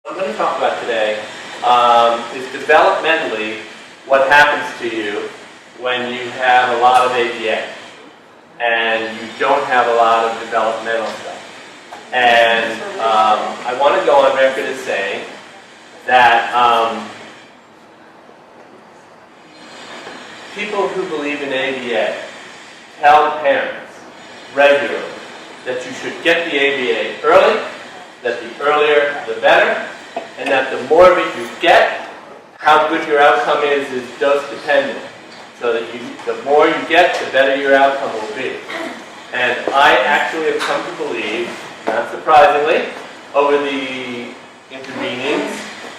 What I'm going to talk about today is developmentally what happens to you when you have a lot of ABA and you don't have a lot of developmental stuff. And I want to go on record as saying that people who believe in ABA tell parents regularly that you should get the ABA early, that the earlier the better, and that the more of it you get, how good your outcome is dose dependent. So that the more you get, the better your outcome will be. And I actually have come to believe, not surprisingly, over the intervenings,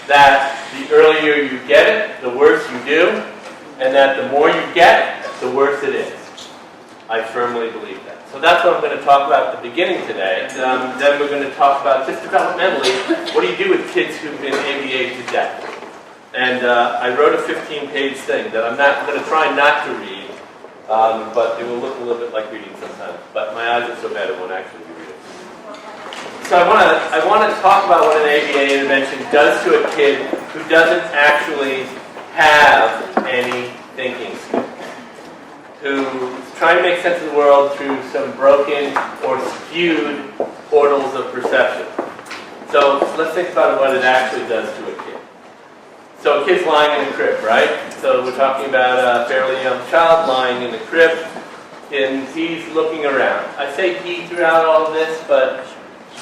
that the earlier you get it, the worse you do, and that the more you get, the worse it is. I firmly believe that. So that's what I'm going to talk about at the beginning today. Then we're going to talk about, just developmentally, what do you do with kids who've been ABA'd to death? And I wrote a 15-page thing that I'm going to try not to read, but it will look a little bit like reading sometimes. But my eyes are so bad it won't actually be reading. So I want to talk about what an ABA intervention does to a kid who doesn't actually have any thinking skills, who's trying to make sense of the world through some broken or skewed portals of perception. So let's think about what it actually does to a kid. So a kid's lying in a crib, right? So we're talking about a fairly young child lying in a crib, and he's looking around. I say he throughout all of this, but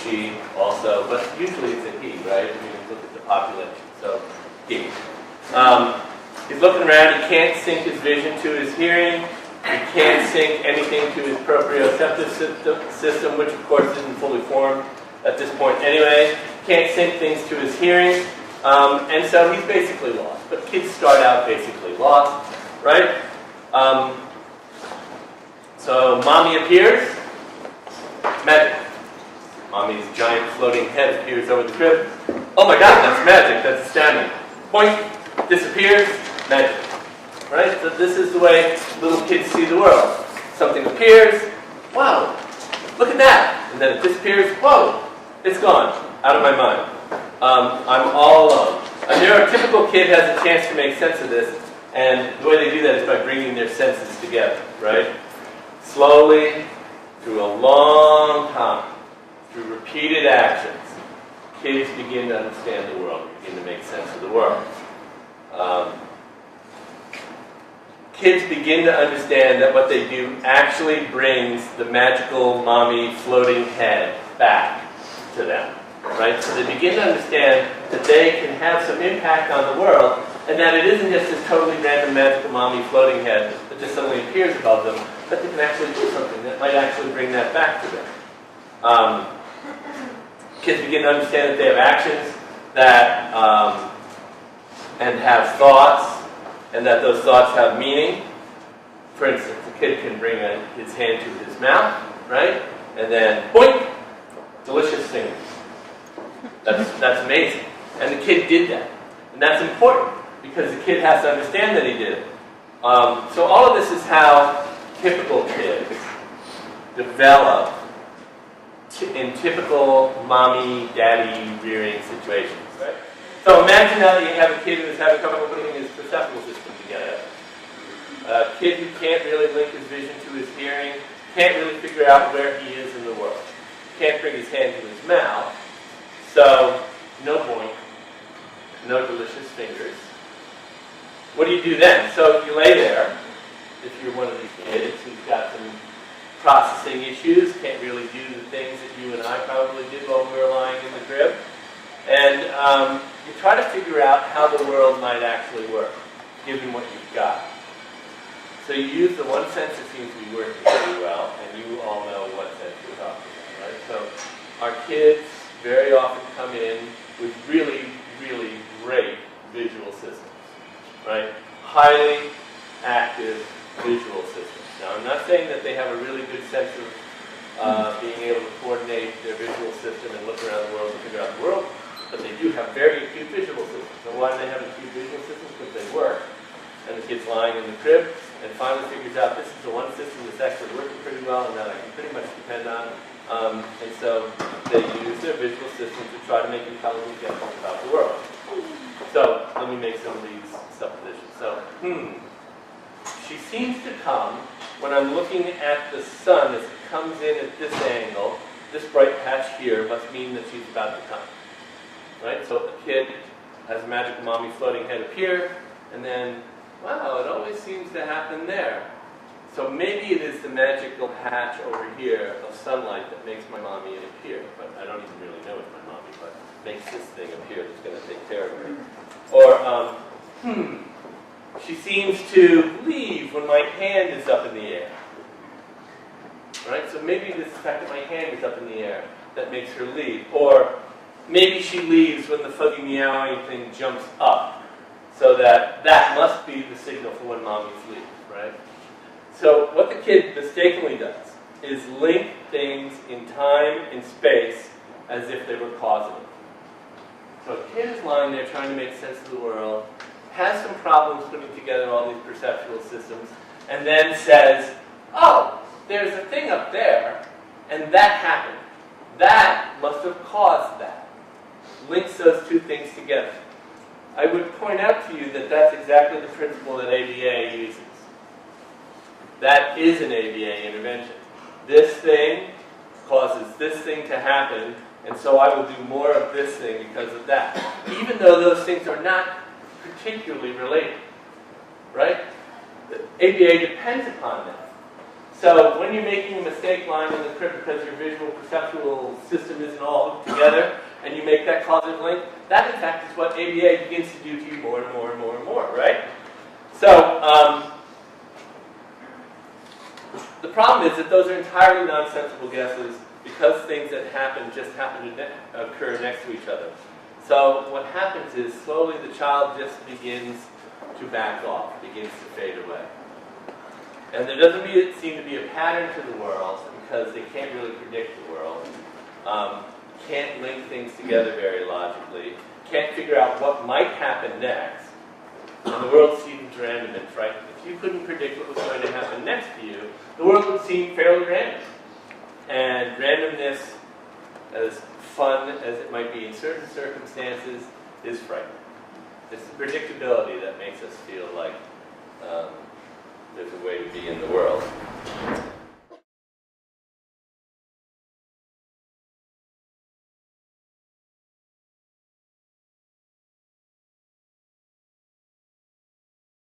she also, but usually it's a he, right? I mean, look at the population, so he. He's looking around, he can't sync his vision to his hearing, he can't sync anything to his proprioceptive system, which of course isn't fully formed at this point anyway. Can't sync things to his hearing, and so he's basically lost. But kids start out basically lost, right? So mommy appears, magic. Mommy's giant floating head appears over the crib. Oh my God, that's magic, that's astounding. Boink, disappears, magic. Right? So this is the way little kids see the world. Something appears, wow, look at that. And then it disappears, whoa, it's gone, out of my mind. I'm all alone. A neurotypical kid has a chance to make sense of this, and the way they do that is by bringing their senses together, right? Slowly, through a long time, through repeated actions, kids begin to understand the world, begin to make sense of the world. Kids begin to understand that what they do actually brings the magical mommy floating head back to them, right? So they begin to understand that they can have some impact on the world, and that it isn't just this totally random magical mommy floating head that just suddenly appears above them, but they can actually do something that might actually bring that back to them. Kids begin to understand that they have actions that and have thoughts, and that those thoughts have meaning. For instance, a kid can bring his hand to his mouth, right? And then, boink, delicious fingers. That's amazing. And the kid did that. And that's important, because the kid has to understand that he did it. So all of this is how typical kids develop in typical mommy, daddy rearing situations, right? So imagine now that you have a kid who's having trouble putting his perceptual system together. A kid who can't really link his vision to his hearing, can't really figure out where he is in the world. Can't bring his hand to his mouth. So, no boink, no delicious fingers. What do you do then? So you lay there, if you're one of these kids who's got some processing issues, can't really do the things that you and I probably did while we were lying in the crib. And you try to figure out how the world might actually work, given what you've got. So you use the one sense that seems to be working pretty well, and you all know what sense we're talking about, right? So our kids very often come in with really, really great visual systems, right? Highly active visual systems. Now, I'm not saying that they have a really good sense of being able to coordinate their visual system and look around the world and figure out the world, but they do have very acute visual systems. So why do they have acute visual systems? Because they work. and the kid's lying in the crib, and finally figures out this is the one system that's actually working pretty well and that I can pretty much depend on. And so they use their visual system to try to make intelligent guesses about the world. So let me make some of these suppositions. So, she seems to come when I'm looking at the sun as it comes in at this angle. This bright patch here must mean that she's about to come. Right? So the kid has a magical mommy floating head appear, and then, wow, it always seems to happen there. So maybe it is the magical patch over here of sunlight that makes my mommy appear. But I don't even really know it's my mommy, but makes this thing appear that's going to take care of her. Or, she seems to leave when my hand is up in the air. Right? So maybe it is the fact that my hand is up in the air that makes her leave. Or maybe she leaves when the fuzzy meowing thing jumps up. So that must be the signal for when mommy leaves, right? So what the kid mistakenly does is link things in time and space as if they were causally. So a kid is lying there trying to make sense of the world, has some problems putting together all these perceptual systems, and then says, oh, there's a thing up there, and that happened. That must have caused that. Links those two things together. I would point out to you that that's exactly the principle that ABA uses. That is an ABA intervention. This thing causes this thing to happen, and so I will do more of this thing because of that. Even though those things are not particularly related, right? The ABA depends upon that. So when you're making a mistake lying in the crib because your visual perceptual system isn't all hooked together, and you make that causative link, that in fact is what ABA begins to do to you more and more and more and more, right? So, the problem is that those are entirely nonsensical guesses because things that happen just happen to occur next to each other. So what happens is slowly the child just begins to back off, begins to fade away. And there doesn't seem to be a pattern to the world because they can't really predict the world, can't link things together very logically, can't figure out what might happen next, and the world seems random and frightening. If you couldn't predict what was going to happen next to you, the world would seem fairly random. And randomness, as fun as it might be in certain circumstances, is frightening. It's the predictability that makes us feel like there's a way to be in the world.